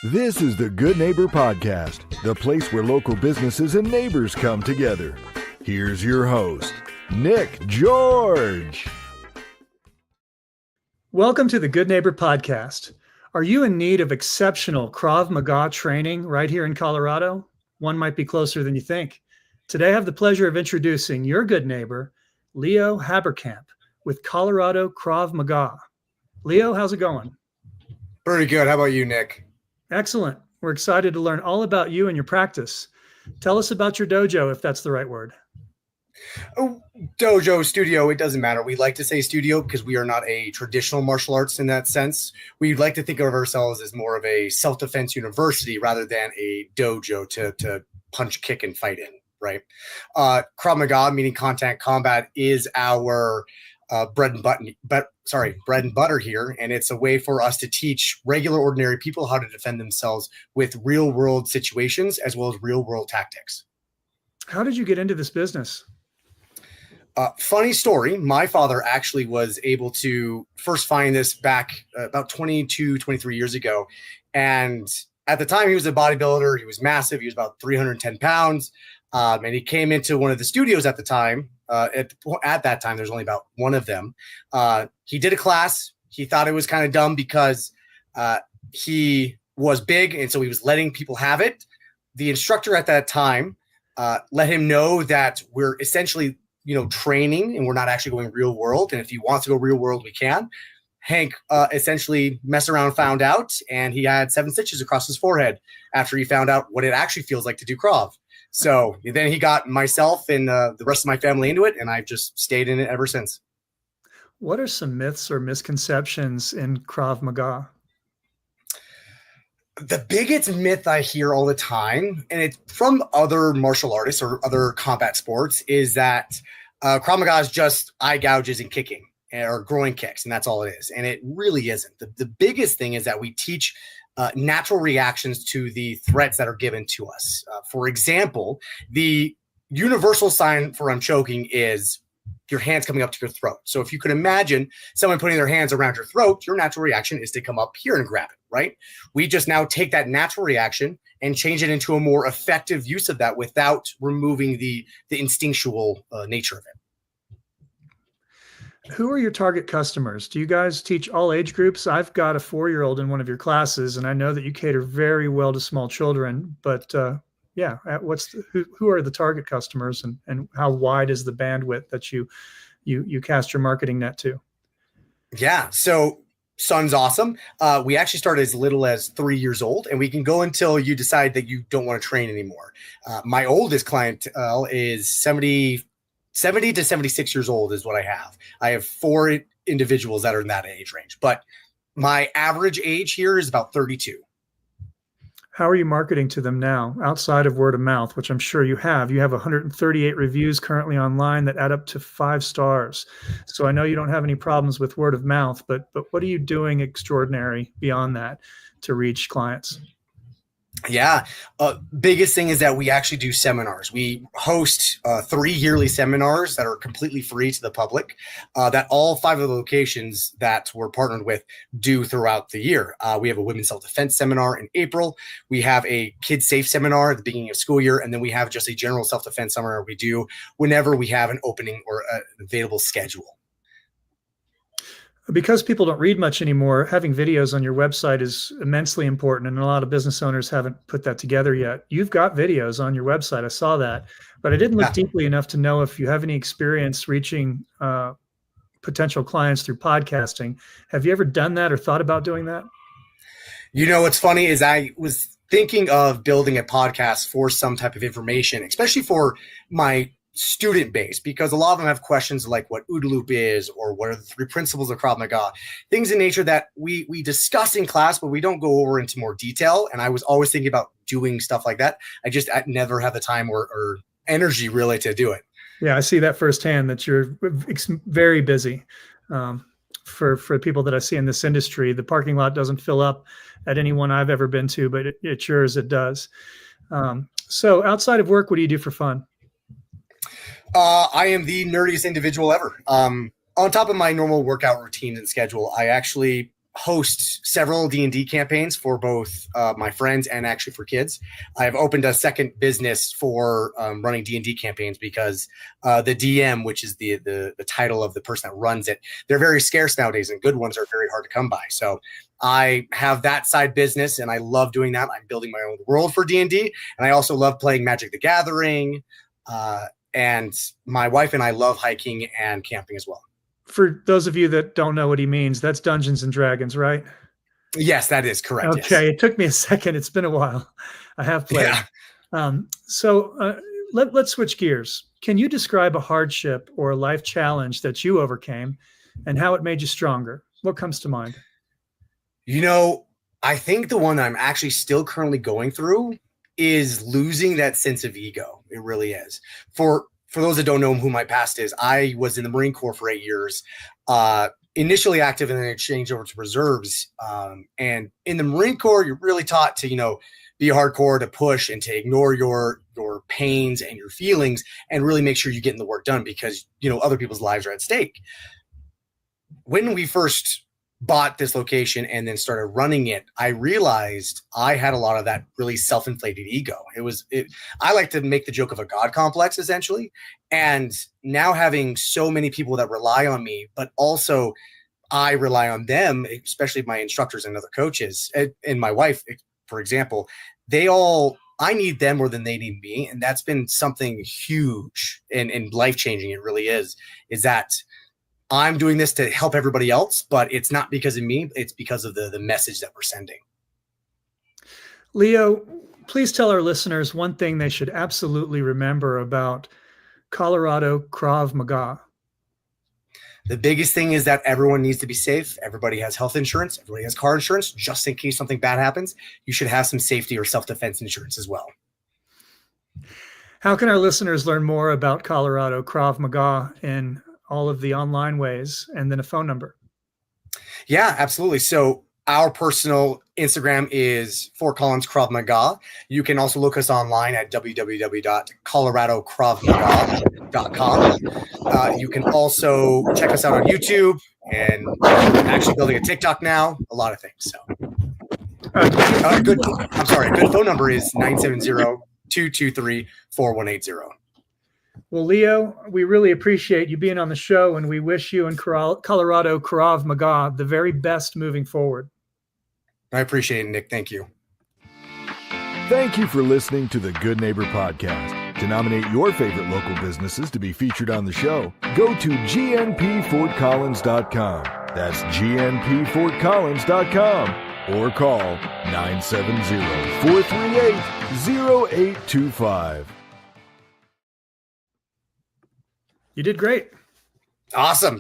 This is the Good Neighbor Podcast, the place where local businesses and neighbors come together. Here's your host, Nick George. Welcome to the Good Neighbor Podcast. Are you in need of exceptional Krav Maga training right here in Colorado? One might be closer than you think. Today I have the pleasure of introducing your good neighbor, Leo Haberkamp with Colorado Krav Maga. Leo, how's it going? Pretty good. How about you, Nick? Excellent. We're excited to learn all about you and your practice. Tell us about your dojo, if that's the right word. Oh, dojo, studio, it doesn't matter. We like to say studio because we are not a traditional martial arts in that sense. We like to think of ourselves as more of a self-defense university rather than a dojo to punch, kick, and fight in, right? Krav Maga, meaning contact combat, is our bread and butter here, and it's a way for us to teach regular, ordinary people how to defend themselves with real-world situations as well as real-world tactics. How did you get into this business? Funny story. My father actually was able to first find this back about 22, 23 years ago. And at the time, he was a bodybuilder. He was massive. He was about 310 pounds. And he came into one of the studios at the time. At that time, there's only about one of them. He did a class. He thought it was kind of dumb because he was big, and so he was letting people have it. The instructor at that time let him know that we're essentially, training, and we're not actually going real world. And if he wants to go real world, we can. Hank essentially messed around, found out, and he had 7 stitches across his forehead after he found out what it actually feels like to do Krav. So then he got myself and the rest of my family into it, and I've just stayed in it ever since. What are some myths or misconceptions in Krav Maga? The biggest myth I hear all the time, and it's from other martial artists or other combat sports, is that Krav Maga is just eye gouges and kicking or groin kicks, and that's all it is. And it really isn't. The biggest thing is that we teach natural reactions to the threats that are given to us. For example, the universal sign for I'm choking is your hands coming up to your throat. So if you could imagine someone putting their hands around your throat, your natural reaction is to come up here and grab it, right? We just now take that natural reaction and change it into a more effective use of that without removing the instinctual nature of it. Who are your target customers? Do you guys teach all age groups? I've got a 4-year-old in one of your classes, and I know that you cater very well to small children, but who are the target customers, and how wide is the bandwidth that you cast your marketing net to? Yeah, so son's awesome. We actually started as little as 3 years old, and we can go until you decide that you don't want to train anymore. My oldest clientele is 70 to 76 years old is what I have. I have 4 individuals that are in that age range, but my average age here is about 32. How are you marketing to them now outside of word of mouth, which I'm sure you have? You have 138 reviews currently online that add up to 5 stars. So I know you don't have any problems with word of mouth, but what are you doing extraordinary beyond that to reach clients? Yeah. Biggest thing is that we actually do seminars. We host 3 yearly seminars that are completely free to the public that all 5 of the locations that we're partnered with do throughout the year. We have a women's self-defense seminar in April. We have a kids safe seminar at the beginning of school year. And then we have just a general self-defense seminar we do whenever we have an opening or an available schedule. Because people don't read much anymore, having videos on your website is immensely important, and a lot of business owners haven't put that together yet. You've got videos on your website. I saw that, but I didn't look deeply enough to know if you have any experience reaching potential clients through podcasting. Have you ever done that or thought about doing that? What's funny is I was thinking of building a podcast for some type of information, especially for my student base, because a lot of them have questions like what OODA loop is or what are the 3 principles of Krav Maga, things in nature that we discuss in class, but we don't go over into more detail. And I was always thinking about doing stuff like that. I never have the time or energy really to do it. Yeah, I see that firsthand, that you're very busy. For people that I see in this industry, the parking lot doesn't fill up at any one I've ever been to, but at yours it does. So outside of work, what do you do for fun? I am the nerdiest individual ever. On top of my normal workout routines and schedule, I actually host several D&D campaigns for both my friends and actually for kids. I've opened a second business for running D&D campaigns because the DM, which is the title of the person that runs it, they're very scarce nowadays, and good ones are very hard to come by. So I have that side business, and I love doing that. I'm building my own world for D&D, and I also love playing Magic the Gathering. And my wife and I love hiking and camping as well. For those of you that don't know what he means, that's Dungeons and Dragons, right? Yes, that is correct. Okay, yes. It took me a second. It's been a while. I have played. Yeah. Let's switch gears. Can you describe a hardship or a life challenge that you overcame and how it made you stronger? What comes to mind? I think the one that I'm actually still currently going through is losing that sense of ego. It really is. For those that don't know who my past is, I was in the Marine Corps for 8 years, initially active and then I changed over to reserves. And in the Marine Corps, you're really taught to, be hardcore, to push and to ignore your pains and your feelings and really make sure you're getting the work done because, other people's lives are at stake. When we first bought this location and then started running it, I realized I had a lot of that really self-inflated ego. I like to make the joke of a God complex, essentially. And now having so many people that rely on me, but also I rely on them, especially my instructors and other coaches and my wife, for example, I need them more than they need me. And that's been something huge and life-changing. It really is that I'm doing this to help everybody else, but it's not because of me. It's because of the message that we're sending. Leo, please tell our listeners one thing they should absolutely remember about Colorado Krav Maga. The biggest thing is that everyone needs to be safe. Everybody has health insurance. Everybody has car insurance. Just in case something bad happens, you should have some safety or self-defense insurance as well. How can our listeners learn more about Colorado Krav Maga in all of the online ways, and then a phone number? Yeah, absolutely. So our personal Instagram is Fort Collins Krav Maga. You can also look us online at www.coloradokravmaga.com. You can also check us out on YouTube, and I'm actually building a TikTok now, a lot of things. So good phone number is 970-223-4180. Well, Leo, we really appreciate you being on the show, and we wish you and Colorado Krav Maga the very best moving forward. I appreciate it, Nick. Thank you. Thank you for listening to the Good Neighbor Podcast. To nominate your favorite local businesses to be featured on the show, go to gnpfortcollins.com. That's gnpfortcollins.com or call 970-438-0825. You did great. Awesome.